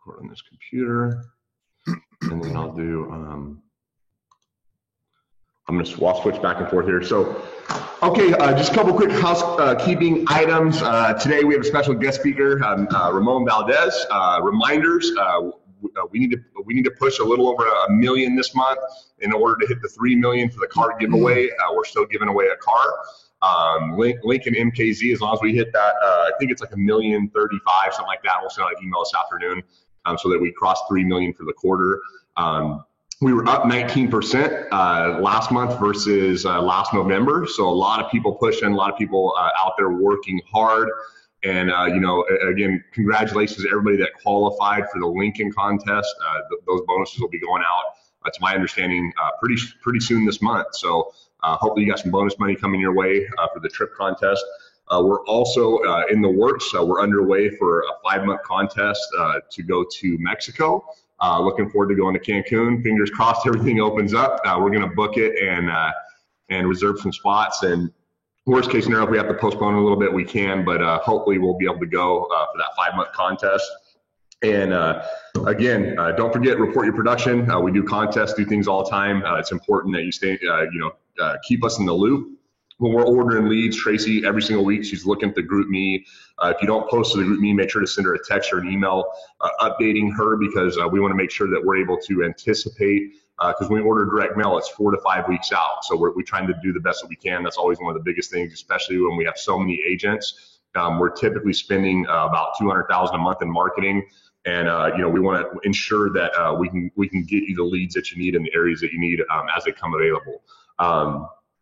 record on this computer, and then I'll do, I'm going to switch back and forth here. So, okay, just a couple quick housekeeping items. Today we have a special guest speaker, Ramon Valdez. Reminders, we need to push a little over 1 million this month in order to hit the 3 million for the car giveaway. We're still giving away a car. Lincoln MKZ, as long as we hit that, I think it's like 1,035,000, something like that. We'll send out an email this afternoon so that we cross 3 million for the quarter. We were up 19% last month versus last November. So a lot of people pushing, a lot of people out there working hard. And, you know, again, congratulations to everybody that qualified for the Lincoln contest. Those bonuses will be going out, to my understanding, pretty soon this month. So hopefully you got some bonus money coming your way for the trip contest. We're also in the works. We're underway for a 5-month contest to go to Mexico. Looking forward to going to Cancun. Fingers crossed everything opens up. We're going to book it and reserve some spots. And worst case scenario, if we have to postpone a little bit, we can. But hopefully we'll be able to go for that 5-month contest. And again, don't forget, report your production. We do contests, do things all the time. It's important that you stay, keep us in the loop. When we're ordering leads, Tracy, every single week, she's looking at the GroupMe. If you don't post to the GroupMe, make sure to send her a text or an email updating her, because we want to make sure that we're able to anticipate, because when we order direct mail, it's 4 to 5 weeks out. So we're trying to do the best that we can. That's always one of the biggest things, especially when we have so many agents. We're typically spending about $200,000 a month in marketing. And, we want to ensure that we can get you the leads that you need in the areas that you need as they come available.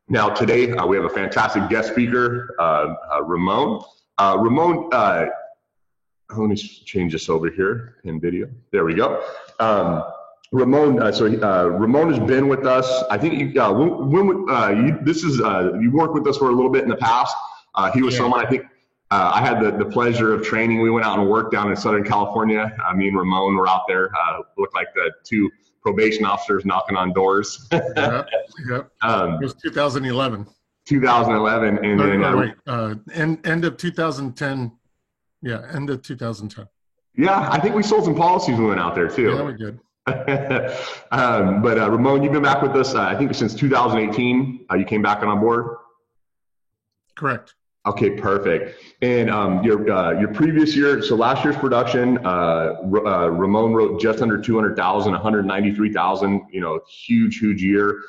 Now, today, we have a fantastic guest speaker, Ramon. Ramon, let me change this over here in video. There we go. Ramon, Ramon has been with us. I think you worked with us for a little bit in the past. He was someone, I think, I had the pleasure of training. We went out and worked down in Southern California. Me and Ramon were out there. Looked like the two probation officers knocking on doors. Yep. It was 2011. 2011, and then end of 2010. Yeah, end of 2010. Yeah, I think we sold some policies when we went out there too. Yeah, we did. But Ramon, you've been back with us, I think, since 2018. You came back on board. Correct. Okay, perfect. And your previous year, so last year's production, Ramon wrote just under 200,000, 193,000. Huge year.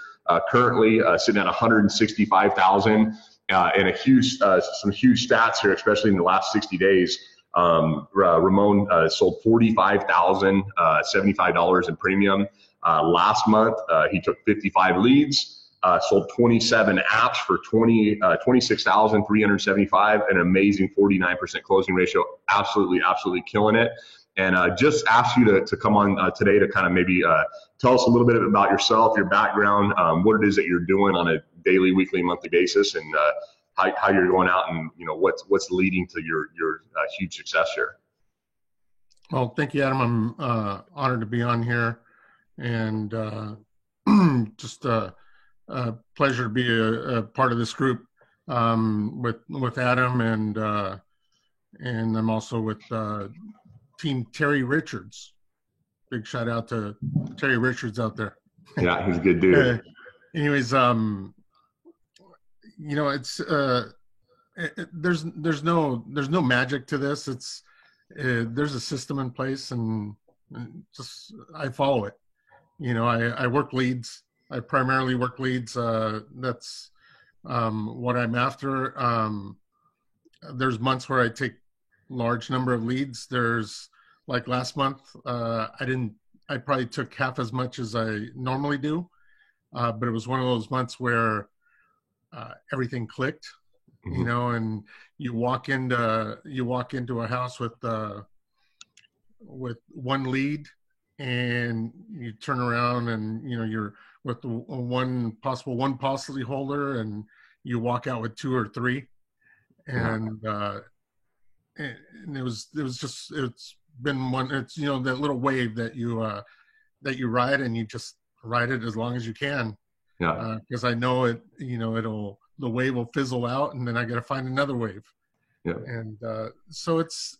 Currently sitting at 165,000, and some huge stats here, especially in the last 60 days. Ramon sold $45,075 in premium. Last month, he took 55 leads. Sold 27 apps for $26,375, an amazing 49% closing ratio. Absolutely killing it. And just ask you to come on today to kind of maybe tell us a little bit about yourself, your background, what it is that you're doing on a daily, weekly, monthly basis, and how you're going out and what's leading to your huge success here. Well, thank you, Adam. I'm honored to be on here, and just pleasure to be a part of this group with Adam, and I'm also with Team Terry Richards. Big shout out to Terry Richards out there. Yeah, he's a good dude. Anyways, it's there's no magic to this. It's there's a system in place, and just I follow it. I work leads. I primarily work leads. That's what I'm after. There's months where I take large number of leads. There's like last month, I probably took half as much as I normally do, but it was one of those months where everything clicked, and you walk into a house with one lead, and you turn around and you're with one policy holder, and you walk out with 2 or 3, and it's been one. It's that little wave that you ride, and you just ride it as long as you can. Yeah. Because I know it. The wave will fizzle out, and then I got to find another wave. Yeah. And so it's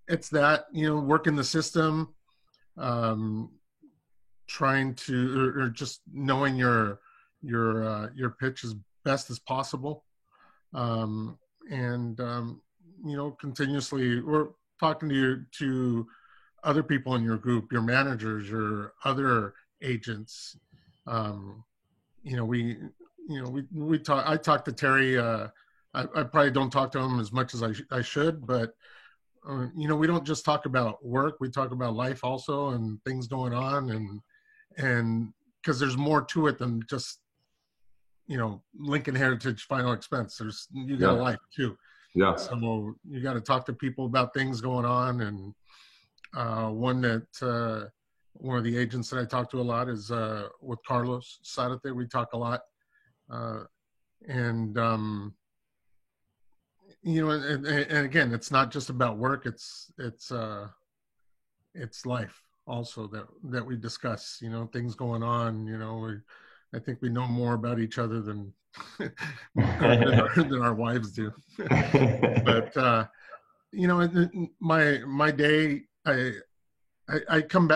it's that, work in the system, um, trying to, or just knowing your pitch as best as possible. And, continuously we're talking to other people in your group, your managers, your other agents. Um, we talk, I talk to Terry, I probably don't talk to him as much as I should, but we don't just talk about work. We talk about life also and things going on, and because there's more to it than just, Lincoln Heritage Final Expense. You got a life too. Yeah. So you got to talk to people about things going on. And one of the agents that I talk to a lot is with Carlos Sarate. We talk a lot. And again, it's not just about work. It's life also that we discuss, things going on, I think we know more about each other than than our wives do. But my day, I come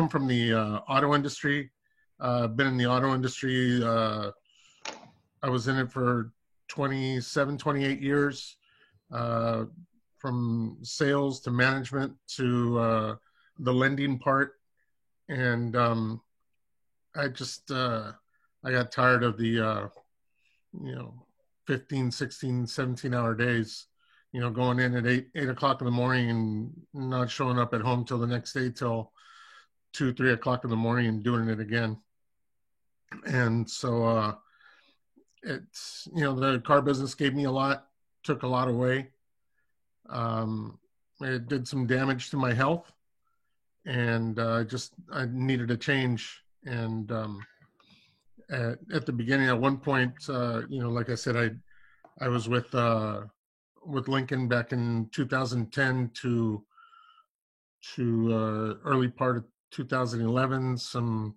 from the auto industry. Been in the auto industry. I was in it for 27, 28 years, from sales to management to the lending part. And I got tired of the 15, 16, 17-hour days, going in at 8 o'clock in the morning and not showing up at home till the next day till 2, 3 o'clock in the morning and doing it again. And so it's, the car business gave me a lot, took a lot away. It did some damage to my health, and I needed a change. And at the beginning, at one point, like I said, I was with Lincoln back in 2010 to early part of 2011. Some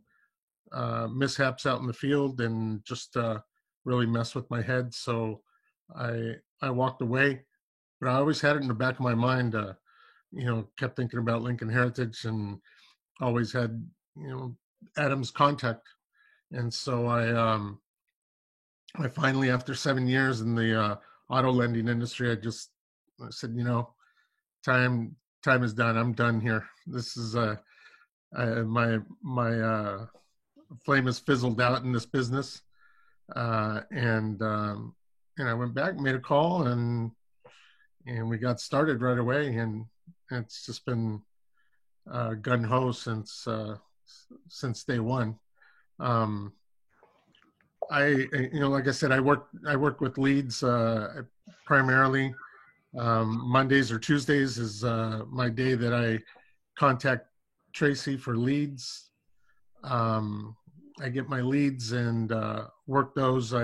mishaps out in the field and just really messed with my head. So I walked away, but I always had it in the back of my mind. Kept thinking about Lincoln Heritage and always had Adam's contact. And so I finally, after 7 years in the auto lending industry, I said, time is done. I'm done here. This is my flame has fizzled out in this business. And I went back, made a call, and we got started right away. And it's just been gun ho since day one. Like I said, I work with leads primarily. Mondays or Tuesdays is my day that I contact Tracy for leads. I get my leads and work those.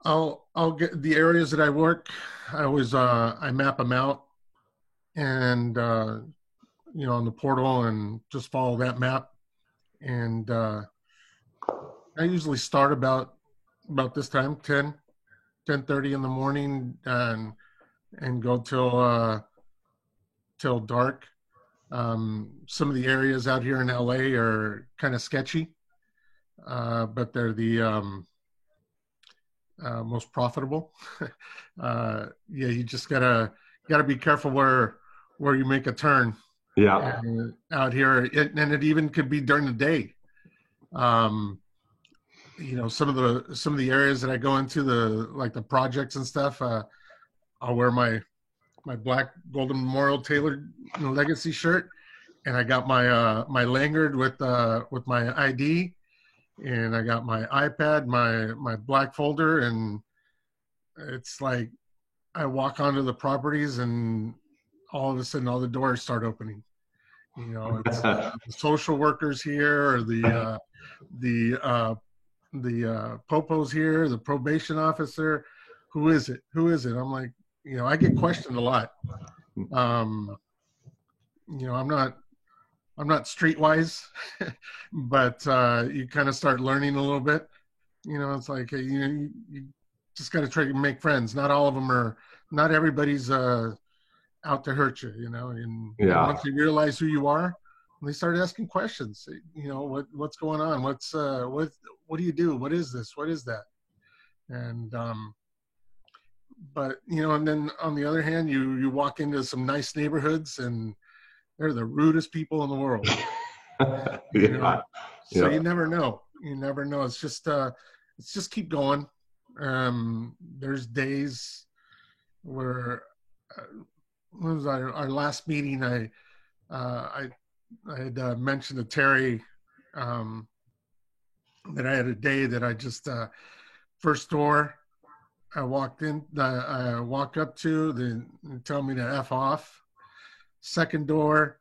I'll get the areas that I work. I always I map them out and on the portal and just follow that map. And I usually start about this time, 10:30 in the morning, and go till dark. Some of the areas out here in LA are kind of sketchy, but they're the most profitable. You just gotta be careful where you make a turn. Yeah. Out here, and it even could be during the day. Some of the areas that I go into, the projects and stuff, I'll wear my black Golden Memorial tailored legacy shirt, and I got my lanyard with my ID, and I got my iPad, my black folder, and it's like I walk onto the properties, and all of a sudden all the doors start opening. It's the social workers here, or the popos here, the probation officer. Who is it? I'm like, I get questioned a lot. I'm not streetwise, but you kind of start learning a little bit. It's like, you just got to try to make friends. Not everybody's out to hurt you, you know, and Yeah. once they realize who you are, they start asking questions, you know, what's going on? What do you do? What is this? What is that? And, but, you know, and then on the other hand, you walk into some nice neighborhoods and they're the rudest people in the world, you know? Yeah. So Yeah. you never know. You never know. It's just keep going. There's days where, what was our last meeting? I had mentioned to Terry that I had a day that I just first door I walked in, I walk up to, they tell me to F off. Second door,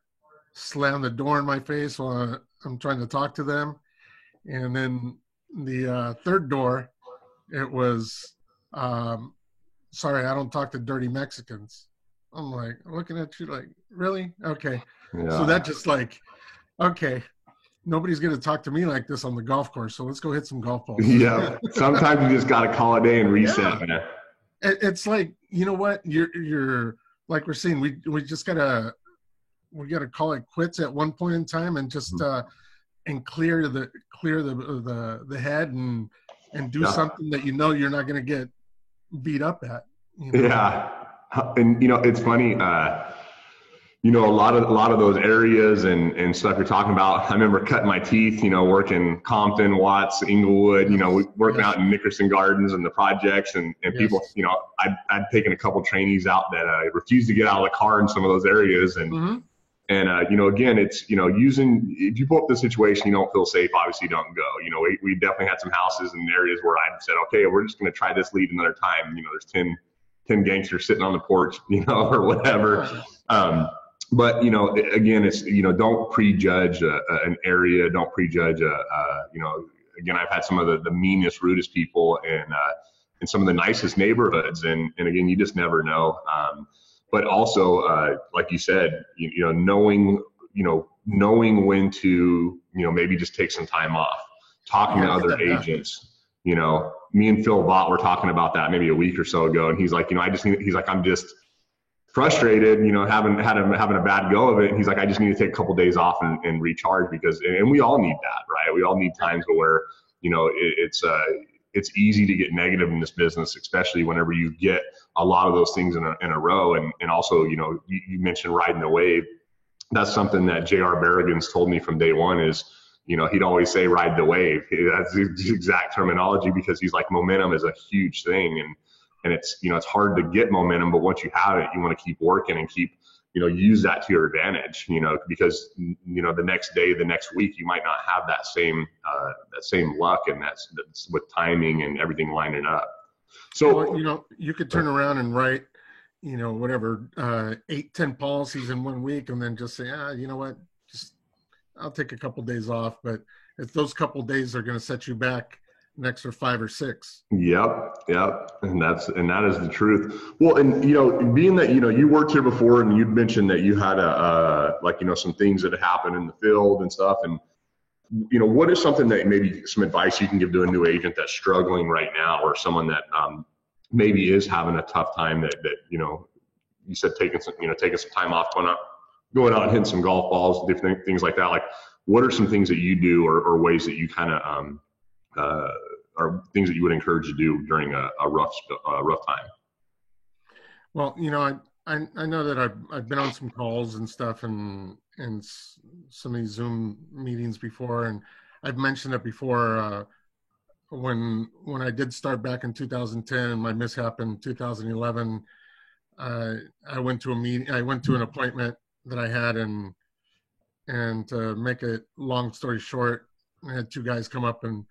slam the door in my face while I'm trying to talk to them. And then the third door, it was, sorry, I don't talk to dirty Mexicans. I'm like looking at you like, really? Okay. So Yeah. that just like, okay, nobody's going to talk to me like this on the golf course. So let's go hit some golf balls. Yeah. Sometimes you just got to call it a day and reset, Yeah. man. It's like, you know what, you're like we're saying, we just gotta call it quits at one point in time and just and clear the head and do Yeah. something that you know you're not going to get beat up at, you know? Yeah. And, you know, it's funny, you know, a lot of those areas and stuff you're talking about. I remember cutting my teeth, you know, working Compton, Watts, Inglewood, you know, working out in Nickerson Gardens and the projects and people, you know, I'd taken a couple trainees out that refused to get out of the car in some of those areas. And, you know, again, it's, you know, if you pull up the situation, you don't feel safe, obviously don't go. You know, we definitely had some houses in areas where I said, okay, we're just going to try this lead another time. You know, there's 10 gangsters sitting on the porch, you know, or whatever. But, you know, again, it's, you know, don't prejudge an area. Don't prejudge, you know, again, I've had some of the meanest, rudest people in some of the nicest neighborhoods. And again, you just never know. But also, like you said, you know, knowing when to, you know, maybe just take some time off, talking to other agents. You know, me and Phil Vaught were talking about that maybe a week or so ago. And he's like, you know, I'm just frustrated, you know, having a bad go of it. And he's like, I just need to take a couple of days off and recharge and we all need that, right? We all need times where, you know, it's easy to get negative in this business, especially whenever you get a lot of those things in a row. And also, you know, you mentioned riding the wave. That's something that J.R. Berrigan's told me from day one is, you know, he'd always say, ride the wave. That's the exact terminology because he's like, momentum is a huge thing. And it's, you know, it's hard to get momentum, but once you have it, you want to keep working and keep, you know, use that to your advantage, you know, because, you know, the next day, the next week, you might not have that same luck, and that's with timing and everything lining up. So, well, you know, you could turn around and write, you know, whatever, 8-10 policies in 1 week and then just say, you know what, just, I'll take a couple of days off. But if those couple of days are going to set you back an extra 5 or 6. Yep. And that is the truth. Well, and, you know, being that, you know, you worked here before and you'd mentioned that you had like, you know, some things that had happened in the field and stuff. And, you know, what is something that maybe some advice you can give to a new agent that's struggling right now, or someone that maybe is having a tough time that, you know, you said taking some time off, going out and hitting some golf balls, different things like that. Like, what are some things that you do or ways that you kind of, or things that you would encourage to do during a rough time? Well, you know, I know that I've been on some calls and stuff and some of these Zoom meetings before, and I've mentioned it before. When I did start back in 2010, my mishap in 2011, I went to a meeting. I went to an appointment that I had, and to make a long story short, I had 2 guys come up and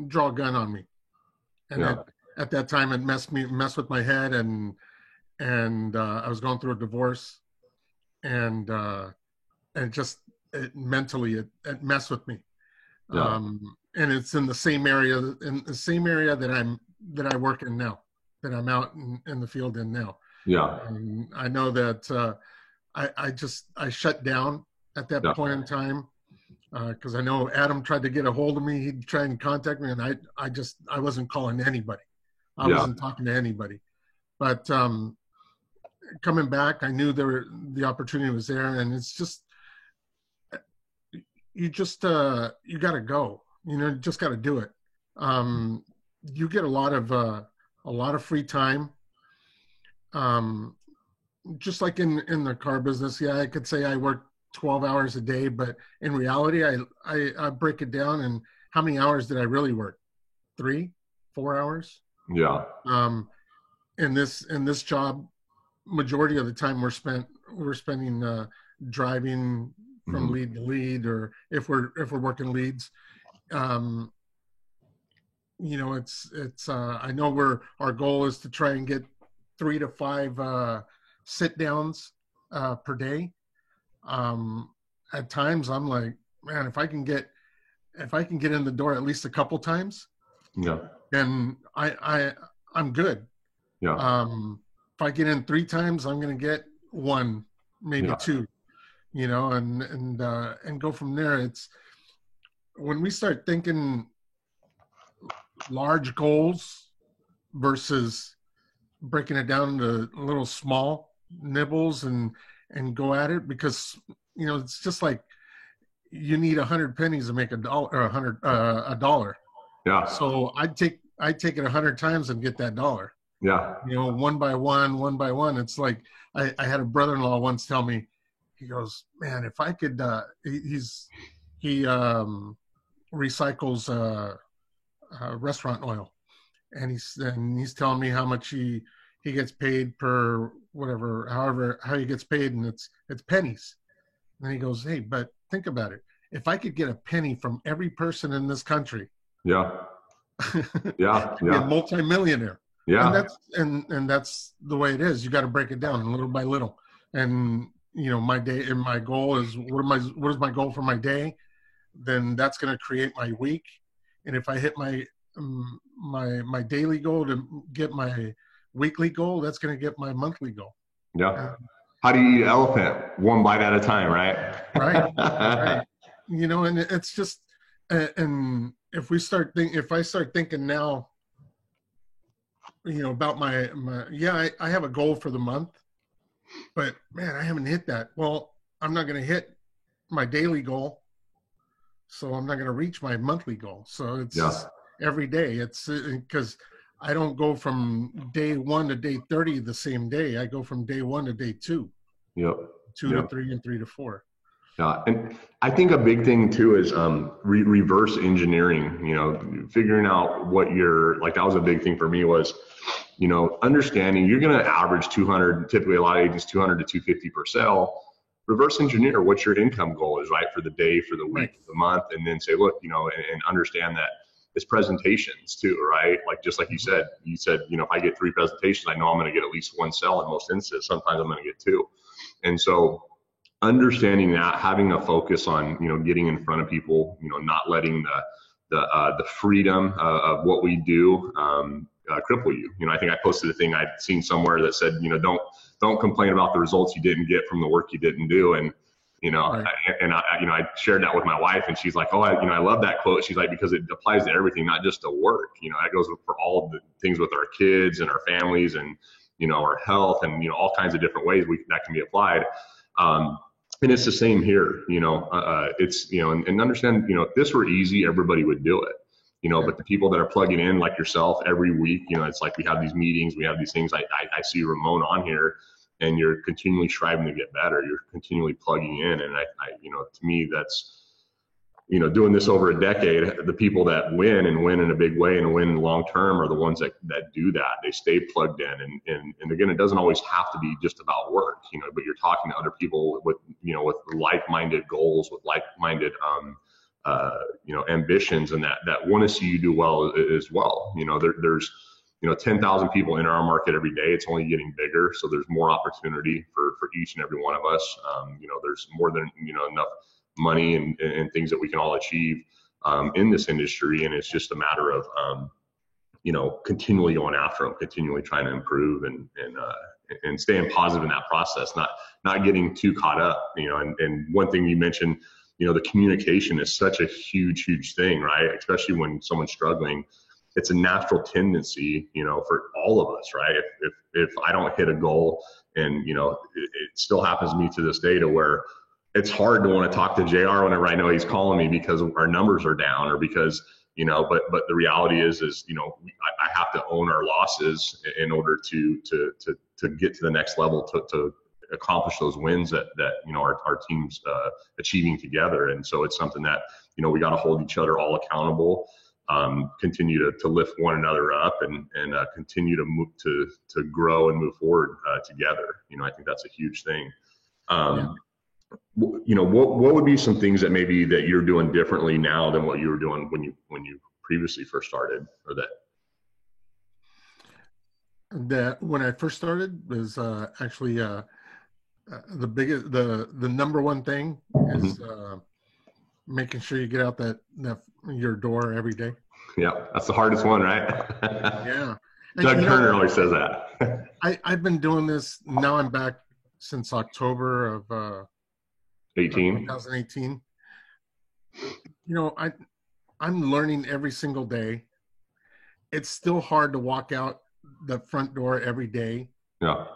draw a gun on me, and at that time it messed with my head, and I was going through a divorce, and mentally it messed with me. And it's in the same area that I work in now, that I'm out in the field in now. And I know that I shut down at that point in time. Because I know Adam tried to get a hold of me. He'd try and contact me, and I wasn't calling anybody. I wasn't talking to anybody. But coming back, I knew the opportunity was there, and it's just, you got to go, you just got to do it. You get a lot of free time. Just like in the car business, yeah, I could say I work 12 hours a day, but in reality, I break it down, and how many hours did I really work? 3, 4 hours? Yeah. In this job, majority of the time we're spending driving from lead to lead, or if we're working leads. It's I know our goal is to try and get 3 to 5 sit downs per day. At times I'm like, man, if I can get in the door at least a couple times, yeah, then I'm good. Yeah. If I get in 3 times, I'm going to get 1, maybe 2, and go from there. It's when we start thinking large goals versus breaking it down into little small nibbles and go at it, because it's just like you need 100 pennies to make $1 or a dollar. Yeah. So I'd take it 100 times and get that $1. Yeah. One by one. It's like I had a brother-in-law once tell me, he goes, man, if I could, he recycles restaurant oil, and he's telling me how much he gets paid per whatever, how he gets paid, and it's pennies. And he goes, hey, but think about it. If I could get a penny from every person in this country, yeah, yeah, I'd be a multimillionaire. Yeah. And that's the way it is. You got to break it down little by little. And my day and my goal is what is my goal for my day? Then that's going to create my week. And if I hit my daily goal to get my weekly goal, that's going to get my monthly goal. Yeah. How do you eat an elephant? One bite at a time, right? Right. And it's just, and if I start thinking now, about my I have a goal for the month, but man, I haven't hit that. Well, I'm not going to hit my daily goal, so I'm not going to reach my monthly goal. So it's just every day. It's because I don't go from day 1 to day 30 the same day. I go from day 1 to day 2. Yep. 2 to 3 and 3 to 4. Yeah, and I think a big thing too is reverse engineering. Figuring out what that was a big thing for me was, understanding you're going to average 200. Typically, a lot of agents 200 to 250 per sale. Reverse engineer what your income goal is, right, for the day, for the week, for the month, and then say, look, and understand that it's presentations too, right? Like just like you said, if I get 3 presentations, I know I'm going to get at least 1 sell in most instances. Sometimes I'm going to get 2, and so. Understanding that, having a focus on, getting in front of people, not letting the freedom of what we do cripple you. I think I posted a thing I'd seen somewhere that said, don't complain about the results you didn't get from the work you didn't do. And, right. I shared that with my wife, and she's like, oh, I love that quote. She's like, because it applies to everything, not just to work. That goes for all of the things with our kids and our families and, our health and, all kinds of different ways that can be applied. And it's the same here, it's, and understand, if this were easy, everybody would do it, but the people that are plugging in like yourself every week, it's like we have these meetings, we have these things. I see Ramon on here, and you're continually striving to get better. You're continually plugging in. And to me, that's, doing this over a decade, the people that win in a big way and win long term are the ones that do that. They stay plugged in. And again, it doesn't always have to be just about work, but you're talking to other people with, with like-minded goals, with like-minded, ambitions, and that want to see you do well as well. There's 10,000 people in our market every day. It's only getting bigger. So there's more opportunity for each and every one of us. There's more than, enough money and things that we can all achieve in this industry, and it's just a matter of continually going after them, continually trying to improve and staying positive in that process, not getting too caught up. And one thing you mentioned, the communication is such a huge thing, right? Especially when someone's struggling. It's a natural tendency, for all of us, right? If I don't hit a goal, And, you know, it still happens to me to this day to where it's hard to want to talk to JR whenever I know he's calling me because our numbers are down or because, you know, but the reality is, you know, I have to own our losses in order to get to the next level, to accomplish those wins that you know, our team's achieving together. And so it's something that, you know, we got to hold each other all accountable, continue to lift one another up, and continue to move to grow and move forward together. You know, I think that's a huge thing. You know, what would be some things that maybe that you're doing differently now than what you were doing when you previously first started, or that when I first started was actually the number one thing is making sure you get out that your door every day. Yeah, that's the hardest one, right? Yeah. Doug Turner always says that. I've been doing this now. I'm back since October of 2018. You know, I'm learning every single day. It's still hard to walk out the front door every day. Yeah.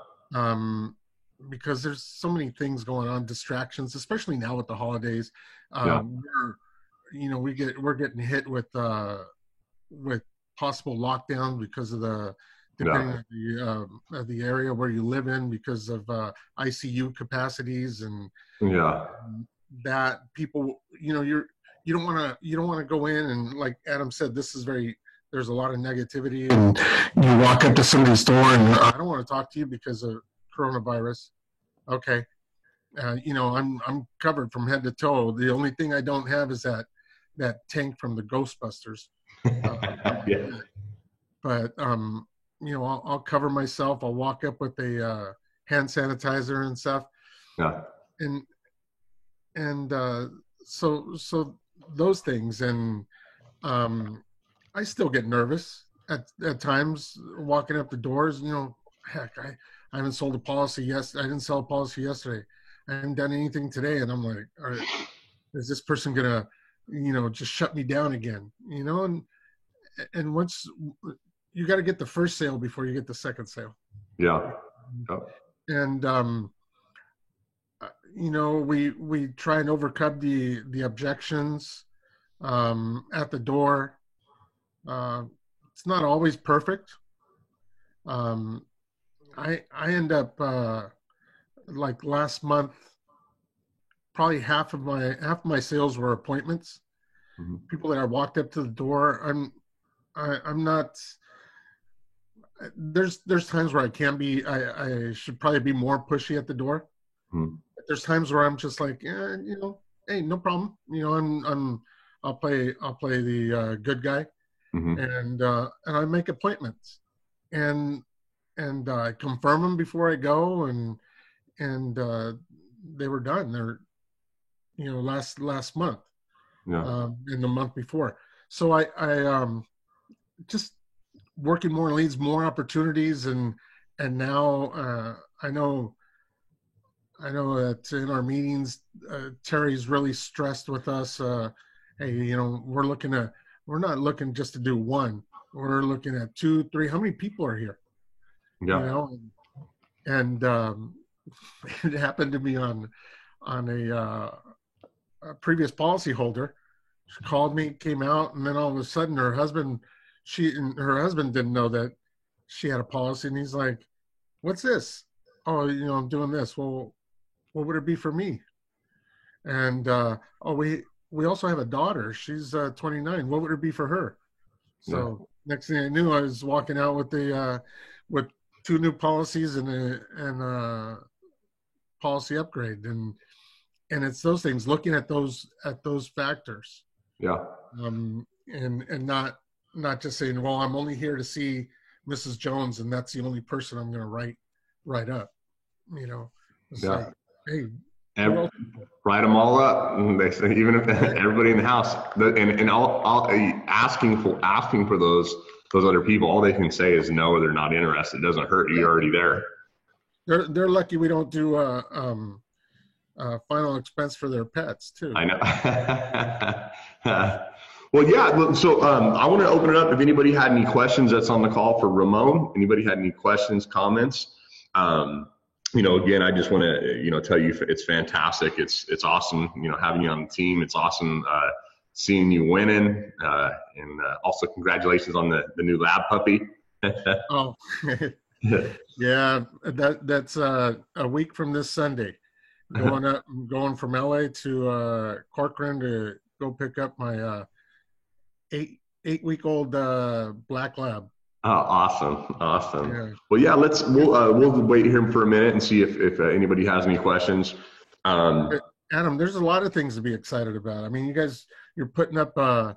Because there's so many things going on, distractions, especially now with the holidays. We're getting hit with possible lockdown because of depending on the area where you live in, because of ICU capacities and that people, you know, you don't want to go in and, like Adam said, there's a lot of negativity, and you walk up to somebody's door and I don't want to talk to you because of coronavirus. Okay. You know, I'm covered from head to toe. The only thing I don't have is that tank from the Ghostbusters. But you know, I'll cover myself. I'll walk up with a hand sanitizer and stuff. Yeah. And so those things, and I still get nervous at times walking up the doors. You know, heck, I haven't sold a policy I didn't sell a policy yesterday. I haven't done anything today, and I'm like, all right, is this person gonna, you know, just shut me down again? You know, and once you got to get the first sale before you get the second sale. Yeah. And you know, we try and overcome the objections at the door. It's not always perfect. I end up like last month, probably half of my sales were appointments. People that I walked up to the door. I'm not. There's times where I should probably be more pushy at the door. There's times where I'm just like, yeah, you know, hey, no problem. You know, I'll play the good guy, and I make appointments, and I confirm them before I go, and they were done. They're, you know, last month, and the month before. So I just working more leads, more opportunities, and now I know that in our meetings, Terry's really stressed with us. Hey, you know, we're not looking just to do one. We're looking at 2, 3. How many people are here? Yeah. You know, and it happened to me on a previous policy holder. She called me, came out, and then all of a sudden her husband didn't know that she had a policy, and he's like, "What's this?" "Oh, you know, I'm doing this." "Well, what would it be for me?" And we also have a daughter. She's 29. What would it be for her? So next thing I knew, I was walking out with with 2 new policies and a policy upgrade, and it's those things, looking at those factors. Yeah. And not just saying, well, I'm only here to see Mrs. Jones, and that's the only person I'm going to write up. You know, it's like, hey, write them all up. They say, even if everybody in the house, and all asking for those other people, all they can say is no, or they're not interested. It doesn't hurt. You're already there. They're lucky we don't do final expense for their pets too. I know. Well, yeah. So I want to open it up. If anybody had any questions that's on the call for Ramon, anybody had any questions, comments, again, I just want to, tell you it's fantastic. It's awesome, having you on the team. It's awesome seeing you winning, and also congratulations on the new lab puppy. Oh, yeah, that's a week from this Sunday. Going from LA to Corcoran to go pick up my 8 week old black lab. Oh, awesome. Yeah. Well, yeah, we'll wait here for a minute and see if anybody has any questions. Adam, there's a lot of things to be excited about. I mean, you're putting up, the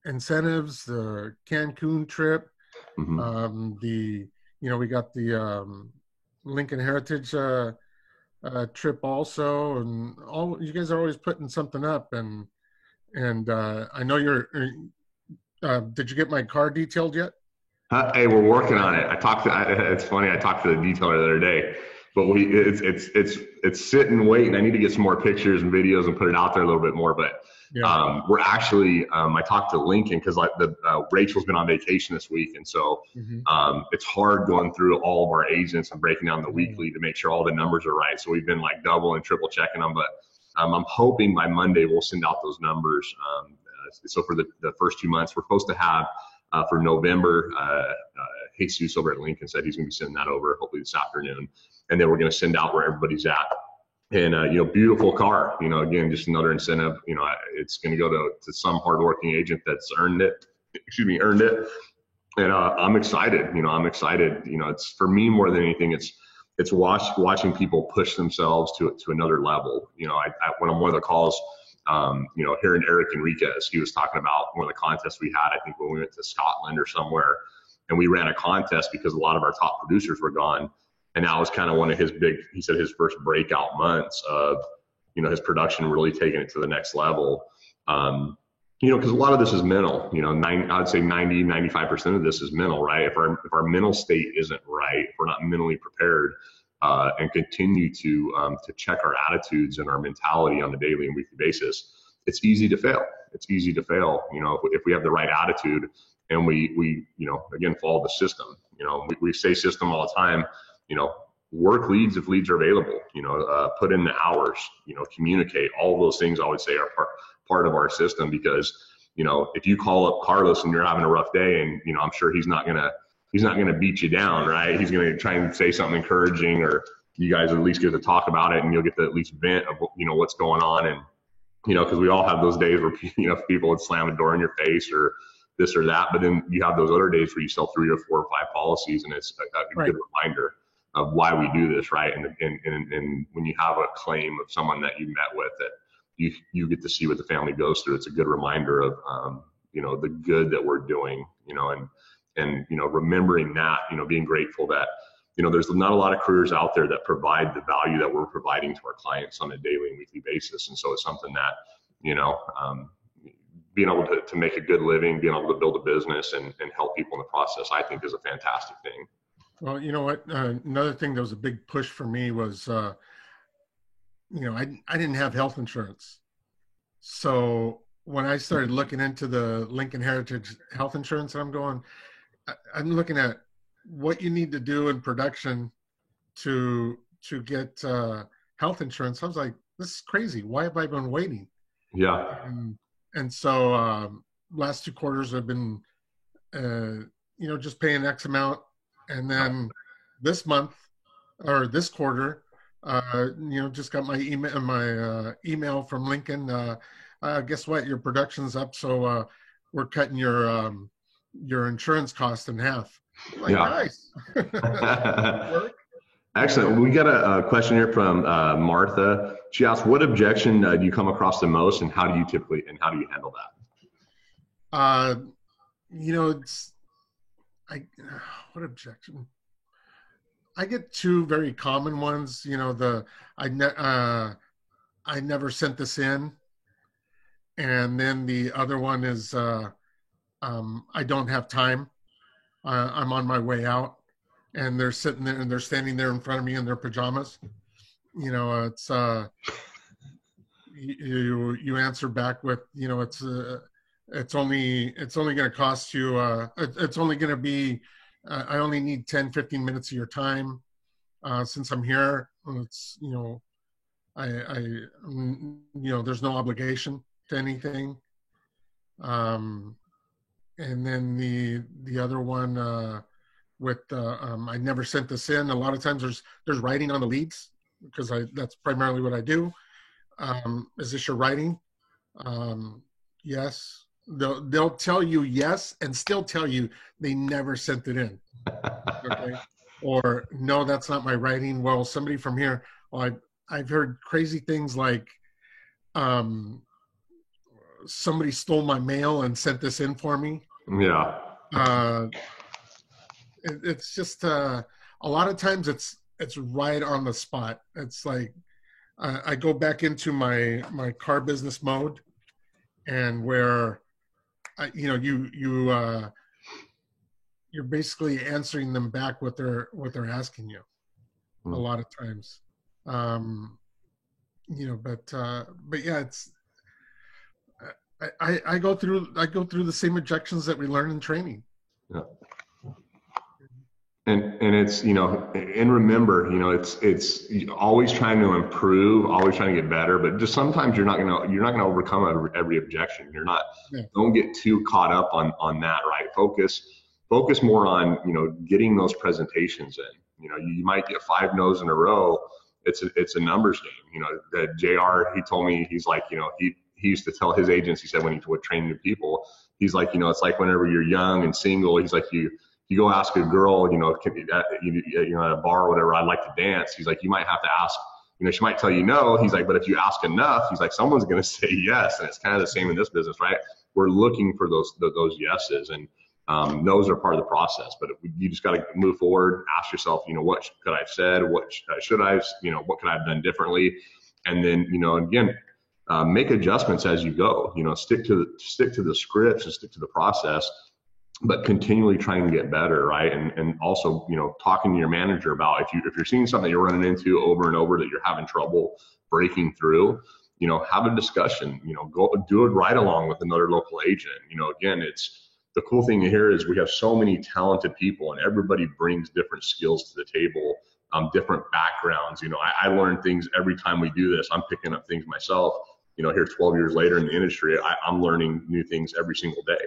incentives, the Cancun trip, Mhm. we got the Lincoln Heritage trip also, and all you guys are always putting something up, and I know you're. Did you get my car detailed yet? Hey, we're working on it. It's funny. I talked to the detailer the other day, but it's sitting waiting. I need to get some more pictures and videos and put it out there a little bit more. But Yeah. we're actually, I talked to Lincoln because Rachel's been on vacation this week, and so Mhm. it's hard going through all of our agents and breaking down the Yeah. weekly to make sure all the numbers are right. So we've been like double and triple checking them, but I'm hoping by Monday we'll send out those numbers. So for the first 2 months, we're supposed to have for November. Jesus over at Lincoln said he's going to be sending that over hopefully this afternoon, and then we're going to send out where everybody's at. And beautiful car. Again, just another incentive. It's going to go to some hardworking agent that's earned it. Earned it. And I'm excited. I'm excited. It's for me more than anything. It's watching people push themselves to another level. When I'm one of the calls, hearing Eric Enriquez, he was talking about one of the contests we had. I think when we went to Scotland or somewhere, and we ran a contest because a lot of our top producers were gone. And that was kind of one of he said his first breakout months of, his production really taking it to the next level. Because a lot of this is mental, I'd say 95% of this is mental, right? If our mental state isn't right, if we're not mentally prepared, and continue to check our attitudes and our mentality on a daily and weekly basis, it's easy to fail. It's easy to fail, if we have the right attitude and we again, follow the system. We say system all the time. Work leads if leads are available, put in the hours, communicate. All of those things I would say are part of our system because, if you call up Carlos and you're having a rough day and, I'm sure he's not going to beat you down, right? He's going to try and say something encouraging, or you guys at least get to talk about it and you'll get to at least vent of, what's going on. And, because we all have those days where, people would slam a door in your face or this or that, but then you have those other days where you sell 3 or 4 or 5 policies, and it's a Right. good reminder of why we do this, right? And when you have a claim of someone that you met with that you get to see what the family goes through, it's a good reminder of the good that we're doing, and remembering that, being grateful that there's not a lot of careers out there that provide the value that we're providing to our clients on a daily and weekly basis. And so it's something that being able to make a good living, being able to build a business and help people in the process, I think is a fantastic thing. Well, you know what? Another thing that was a big push for me was, I didn't have health insurance. So when I started looking into the Lincoln Heritage health insurance, I'm looking at what you need to do in production to get health insurance. I was like, this is crazy. Why have I been waiting? Yeah. And so last 2 quarters I've been, just paying X amount. And then this month or this quarter, just got my email from Lincoln. Guess what? Your production's up, so we're cutting your insurance cost in half. Like, Yeah. nice. Excellent. We got a question here from Martha. She asked, "What objection do you come across the most, and how do you handle that?" What objection? I get 2 very common ones. I never sent this in, and then the other one is I don't have time. I'm on my way out, and they're sitting there and they're standing there in front of me in their pajamas. It's you answer back with, it's only going to cost you. It's only going to be I only need 10, 15 minutes of your time. Since I'm here, it's, there's no obligation to anything. And then the other one I never sent this in. A lot of times there's writing on the leads because that's primarily what I do. Is this your writing? Yes. They'll tell you yes and still tell you they never sent it in. Okay. Or no, that's not my writing. Well, somebody from here, I've heard crazy things like somebody stole my mail and sent this in for me. Yeah. It's just a lot of times it's right on the spot. It's like I go back into my car business mode, and where you're basically answering them back what they're asking you a lot of times. But yeah, it's I go through the same objections that we learn in training. Yeah. And it's, and remember, it's always trying to improve, always trying to get better, but just sometimes you're not going to overcome every objection. Don't get too caught up on that, right? Focus more on, getting those presentations in. You might get 5 no's in a row. It's a numbers game. JR, he told me, he's like, he used to tell his agents, he said when he would train new people, he's like, it's like whenever you're young and single, he's like, you go ask a girl, at a bar or whatever, I'd like to dance. He's like, you might have to ask, she might tell you no. He's like, but if you ask enough, he's like, someone's going to say yes. And it's kind of the same in this business, right? We're looking for those yeses, and those are part of the process. But you just got to move forward, ask yourself, what could I have said? What should I have, what could I have done differently? And then, again, make adjustments as you go. Stick to the scripts and stick to the process, but continually trying to get better, right? And also, talking to your manager about if you're seeing something you're running into over and over that you're having trouble breaking through, have a discussion. Go do it right along with another local agent. Again, it's the cool thing here is we have so many talented people, and everybody brings different skills to the table, different backgrounds. I learn things every time we do this. I'm picking up things myself. Here 12 years later in the industry, I'm learning new things every single day.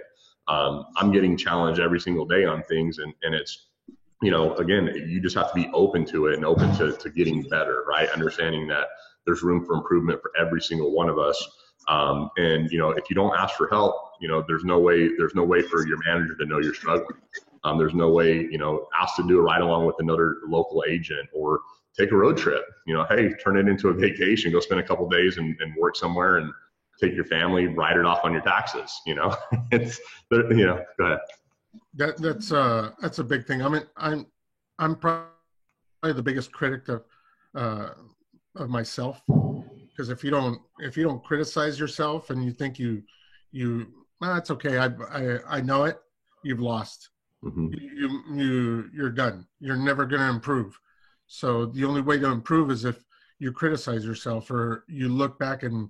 I'm getting challenged every single day on things, and it's, again, you just have to be open to it and open to getting better, right? Understanding that there's room for improvement for every single one of us. And if you don't ask for help, there's no way for your manager to know you're struggling. There's no way, ask to do it right along with another local agent, or take a road trip, hey, turn it into a vacation, go spend a couple days and work somewhere, and take your family, write it off on your taxes. It's, go ahead. That's a big thing. I mean, I'm probably the biggest critic of myself, because if you don't criticize yourself and you think it's okay, I know it, you've lost. Mm-hmm. You're done. You're never going to improve. So the only way to improve is if you criticize yourself, or you look back and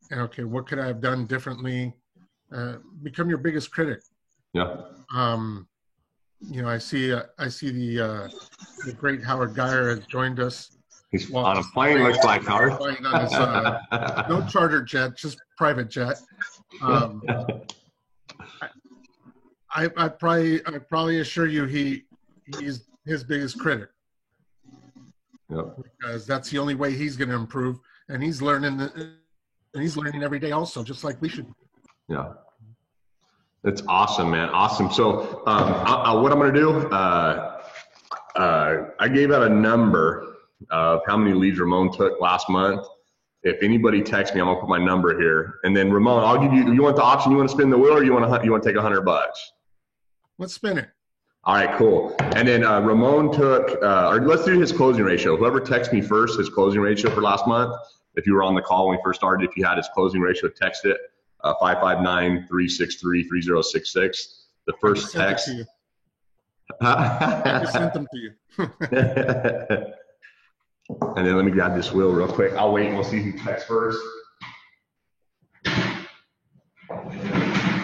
okay, what could I have done differently? Become your biggest critic. Yeah. I see the great Howard Geyer has joined us. He's on a plane, looks like, Howard. On his, no charter jet, just private jet. I probably assure you he's his biggest critic. Yep. Because that's the only way he's going to improve, and he's learning every day also, just like we should. Yeah. That's awesome, man. Awesome. So what I'm going to do, I gave out a number of how many leads Ramon took last month. If anybody texts me, I'm going to put my number here. And then Ramon, I'll give you want the option, you want to spin the wheel, or you want to take $100? Let's spin it. All right, cool. And then Ramon took, or let's do his closing ratio. Whoever texts me first, his closing ratio for last month. If you were on the call when we first started, if you had his closing ratio, text it, 559-363-3066. The first text. I just sent them to you. And then let me grab this wheel real quick. I'll wait and we'll see who texts first.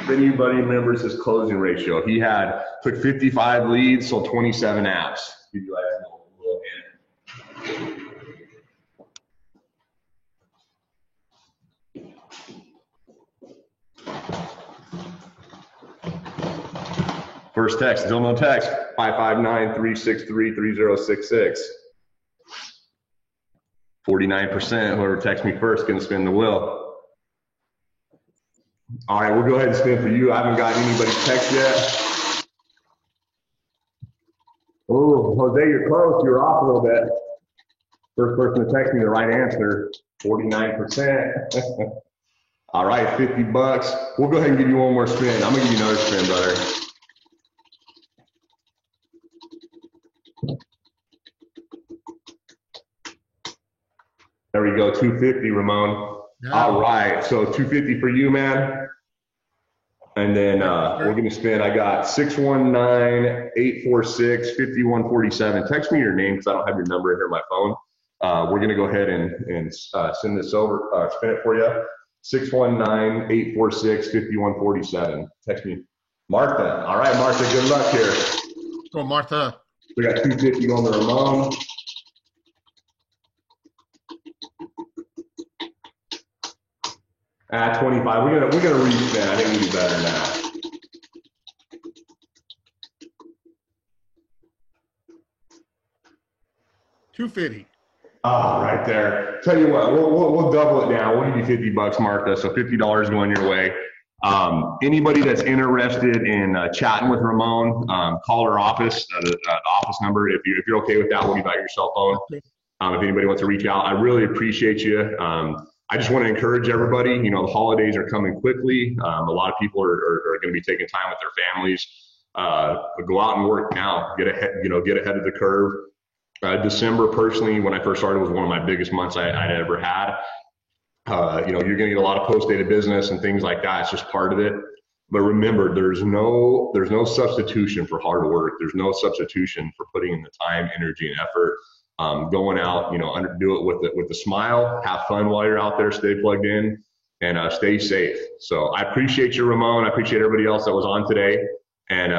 if anybody remembers his closing ratio, he took 55 leads, sold 27 apps. Give you guys a little hint. First text, still no text, 559-363-3066. 49%, whoever texts me first can spin the wheel. All right, we'll go ahead and spin for you. I haven't got anybody's text yet. Oh, Jose, you're close. You're off a little bit. First person to text me the right answer, 49%. All right, $50. We'll go ahead and give you one more spin. I'm gonna give you another spin, brother. There we go, 250, Ramon. Yeah. All right, so 250 for you, man. And then we're gonna spin. I got 619-846-5147. Text me your name because I don't have your number here on my phone. We're gonna go ahead and send this over, spin it for you. 619-846-5147. Text me, Martha. All right, Martha, good luck here. Go, Martha. We got 250 going to Ramon. At 25, we're gonna re-spin. I think we do better now. $250. Oh, right there. Tell you what, we'll double it now. We'll give you $50, Martha. So $50 going your way. Anybody that's interested in chatting with Ramon, call her office, the office number. If you're okay with that, we'll give out your cell phone. If anybody wants to reach out, I really appreciate you. I just want to encourage everybody, you know, the holidays are coming quickly. A lot of people are going to be taking time with their families. Go out and work now, get ahead of the curve. December, personally, when I first started, was one of my biggest months I'd ever had. You're going to get a lot of post-dated business and things like that. It's just part of it. But remember, there's no substitution for hard work. There's no substitution for putting in the time, energy, and effort. Going out, do it with a smile, have fun while you're out there, stay plugged in, and stay safe. So I appreciate you, Ramon. I appreciate everybody else that was on today. And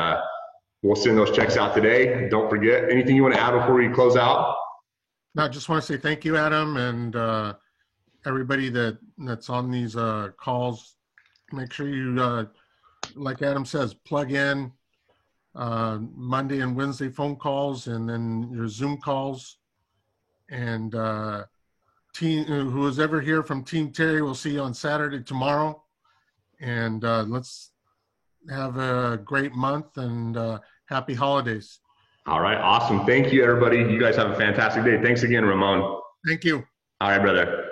we'll send those checks out today. Don't forget, anything you want to add before we close out? No, I just want to say thank you, Adam, and everybody that's on these calls. Make sure you, like Adam says, plug in Monday and Wednesday phone calls, and then your Zoom calls. And who was ever here from Team Terry, we'll see you on Saturday tomorrow. And let's have a great month and happy holidays. All right, awesome. Thank you, everybody. You guys have a fantastic day. Thanks again, Ramon. Thank you. All right, brother.